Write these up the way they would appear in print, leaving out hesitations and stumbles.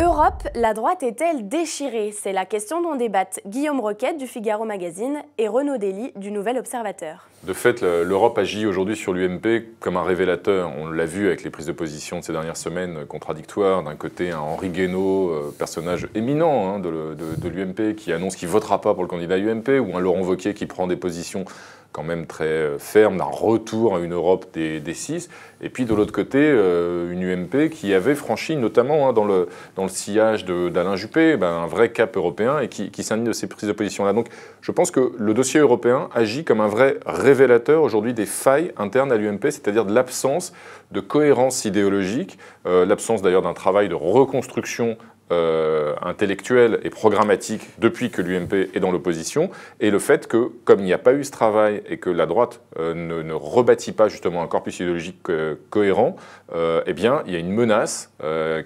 Europe, la droite est-elle déchirée? C'est la question dont débattent Guillaume Roquette du Figaro Magazine et Renaud Dely du Nouvel Observateur. De fait, l'Europe agit aujourd'hui sur l'UMP comme un révélateur. On l'a vu avec les prises de position de ces dernières semaines contradictoires. D'un côté, un Henri Guénaud, personnage éminent de l'UMP, qui annonce qu'il ne votera pas pour le candidat UMP, ou un Laurent Wauquiez qui prend des positions quand même très ferme, d'un retour à une Europe des six. Et puis de l'autre côté, une UMP qui avait franchi, notamment dans le sillage d'Alain Juppé, un vrai cap européen et qui s'indigne de ces prises de position-là. Donc je pense que le dossier européen agit comme un vrai révélateur aujourd'hui des failles internes à l'UMP, c'est-à-dire de l'absence de cohérence idéologique, l'absence d'ailleurs d'un travail de reconstruction intellectuelle et programmatique depuis que l'UMP est dans l'opposition, et le fait que, comme il n'y a pas eu ce travail et que la droite ne rebâtit pas justement un corpus idéologique cohérent, eh bien, il y a une menace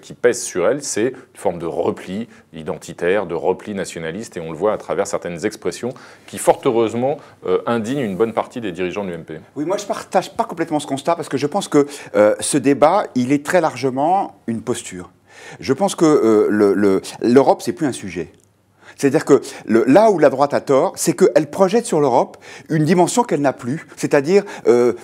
qui pèse sur elle, c'est une forme de repli identitaire, de repli nationaliste, et on le voit à travers certaines expressions qui, fort heureusement, indignent une bonne partie des dirigeants de l'UMP. Oui, moi je ne partage pas complètement ce constat, parce que je pense que ce débat, il est très largement une posture. Je pense que l'Europe, c'est plus un sujet. C'est-à-dire que là où la droite a tort, c'est qu'elle projette sur l'Europe une dimension qu'elle n'a plus, c'est-à-dire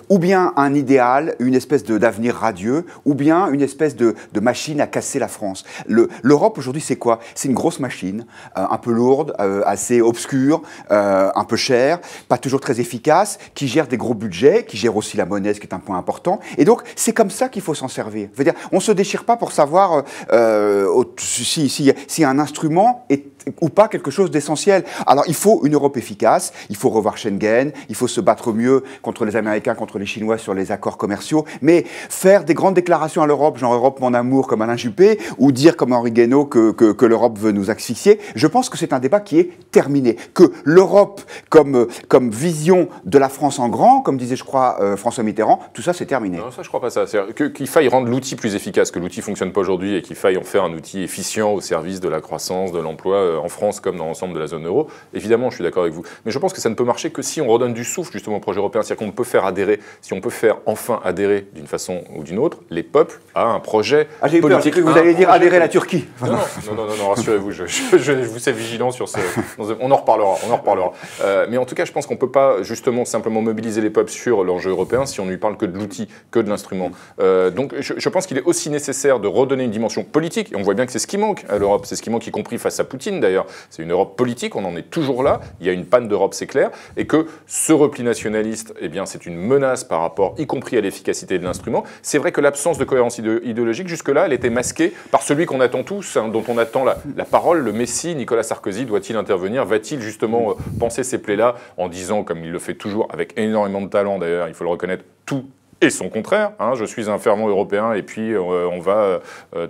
ou bien un idéal, une espèce d'avenir radieux, ou bien une espèce de machine à casser la France. L'Europe aujourd'hui, c'est quoi? C'est une grosse machine, un peu lourde, assez obscure, un peu chère, pas toujours très efficace, qui gère des gros budgets, qui gère aussi la monnaie, ce qui est un point important. Et donc, c'est comme ça qu'il faut s'en servir. Je veux dire, on ne se déchire pas pour savoir si un instrument est ou pas quelque chose d'essentiel. Alors, il faut une Europe efficace, il faut revoir Schengen, il faut se battre mieux contre les Américains, contre les Chinois sur les accords commerciaux, mais faire des grandes déclarations à l'Europe, genre Europe mon amour comme Alain Juppé, ou dire comme Henri Guénaud que l'Europe veut nous asphyxier, je pense que c'est un débat qui est terminé. Que l'Europe comme vision de la France en grand, comme disait, je crois, François Mitterrand, tout ça, c'est terminé. Non, ça, je crois pas ça. Qu'il faille rendre l'outil plus efficace, que l'outil ne fonctionne pas aujourd'hui et qu'il faille en faire un outil efficient au service de la croissance, de l'emploi en France comme dans l'ensemble de la zone euro. Évidemment, je suis d'accord avec vous. Mais je pense que ça ne peut marcher que si on redonne du souffle justement au projet européen. C'est-à-dire qu'on peut faire adhérer, si on peut faire enfin adhérer d'une façon ou d'une autre, les peuples à un projet politique. J'ai cru que vous alliez dire adhérer à la Turquie. Non, rassurez-vous, je vous sais vigilant sur ce... On en reparlera. Mais en tout cas, je pense qu'on ne peut pas justement simplement mobiliser les peuples sur l'enjeu européen si on ne lui parle que de l'outil, que de l'instrument. Donc je pense qu'il est aussi nécessaire de redonner une dimension politique, et on voit bien que c'est ce qui manque à l'Europe, c'est ce qui manque y compris face à Poutine d'ailleurs. C'est une Europe politique, on en est toujours là, il y a une panne d'Europe, c'est clair, et que ce repli nationaliste, eh bien, c'est une menace par rapport, y compris à l'efficacité de l'instrument. C'est vrai que l'absence de cohérence idéologique, jusque-là, elle était masquée par celui qu'on attend tous, dont on attend la parole, le Messie, Nicolas Sarkozy. Doit-il intervenir? Va-t-il justement penser ces plaies-là en disant, comme il le fait toujours, avec énormément de talent d'ailleurs, il faut le reconnaître, tout et son contraire, je suis un fervent européen et puis on va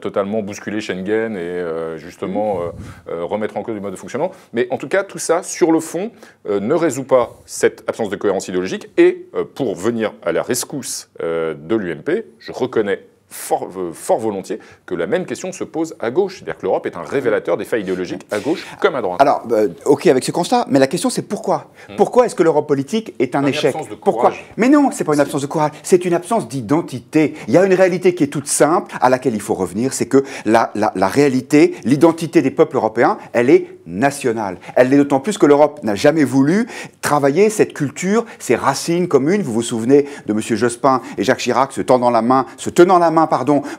totalement bousculer Schengen et justement remettre en cause du mode de fonctionnement. Mais en tout cas, tout ça, sur le fond, ne résout pas cette absence de cohérence idéologique. Et pour venir à la rescousse de l'UMP, je reconnais fort volontiers que la même question se pose à gauche. C'est-à-dire que l'Europe est un révélateur des failles idéologiques à gauche comme à droite. Alors, ok avec ce constat, mais la question c'est pourquoi? Pourquoi est-ce que l'Europe politique est un échec? Absence de pourquoi? courage. Mais non, c'est pas une absence de courage, c'est une absence d'identité. Il y a une réalité qui est toute simple, à laquelle il faut revenir, c'est que la réalité, l'identité des peuples européens, elle est nationale. Elle l'est d'autant plus que l'Europe n'a jamais voulu travailler cette culture, ces racines communes. Vous vous souvenez de M. Jospin et Jacques Chirac se tenant la main,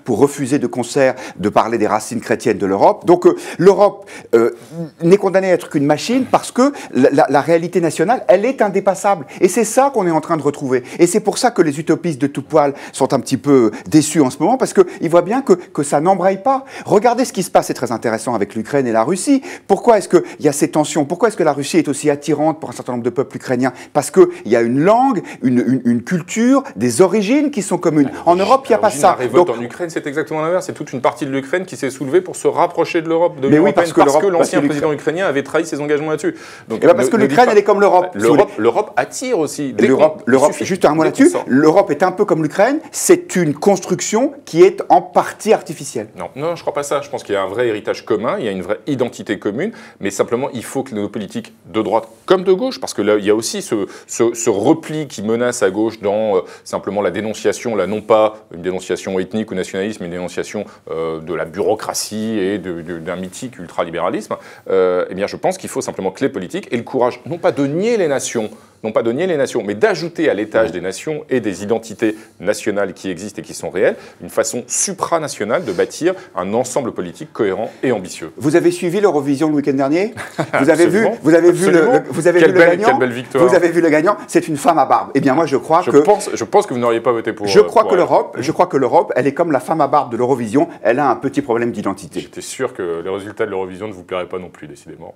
pour refuser de concert de parler des racines chrétiennes de l'Europe. Donc l'Europe n'est condamnée à être qu'une machine parce que la réalité nationale, elle est indépassable. Et c'est ça qu'on est en train de retrouver. Et c'est pour ça que les utopistes de tout poil sont un petit peu déçus en ce moment, parce qu'ils voient bien que ça n'embraye pas. Regardez ce qui se passe, c'est très intéressant avec l'Ukraine et la Russie. Pourquoi est-ce qu'il y a ces tensions? Pourquoi est-ce que la Russie est aussi attirante pour un certain nombre de peuples ukrainiens? Parce qu'il y a une langue, une culture, des origines qui sont communes. En Europe, il n'y a pas ça. Donc, en Ukraine, c'est exactement l'inverse. C'est toute une partie de l'Ukraine qui s'est soulevée pour se rapprocher de l'Europe, de l'Union européenne, parce que l'ancien président ukrainien avait trahi ses engagements là-dessus. Parce que l'Ukraine, elle est comme l'Europe. L'Europe attire aussi. L'Europe, juste un mot là-dessus, l'Europe est un peu comme l'Ukraine, c'est une construction qui est en partie artificielle. Non, je ne crois pas ça. Je pense qu'il y a un vrai héritage commun, il y a une vraie identité commune. mais simplement, il faut que nos politiques de droite comme de gauche, parce que là, il y a aussi ce repli qui menace à gauche dans simplement la dénonciation, là, non pas une dénonciation ethnique ou nationaliste, mais une dénonciation de la bureaucratie et d'un mythique ultralibéralisme, eh bien, je pense qu'il faut simplement que les politiques aient le courage, non pas de nier les nations, mais d'ajouter à l'étage des nations et des identités nationales qui existent et qui sont réelles, une façon supranationale de bâtir un ensemble politique cohérent et ambitieux. Vous avez suivi l'Eurovision le week-end dernier? Vous avez vu le gagnant? Quelle belle victoire. Vous avez vu le gagnant? C'est une femme à barbe. Eh bien, moi, je crois que... Je pense que vous n'auriez pas voté pour... Je crois que l'Europe, elle est comme la femme à barbe de l'Eurovision, elle a un petit problème d'identité. J'étais sûr que les résultats de l'Eurovision ne vous plairaient pas non plus, décidément.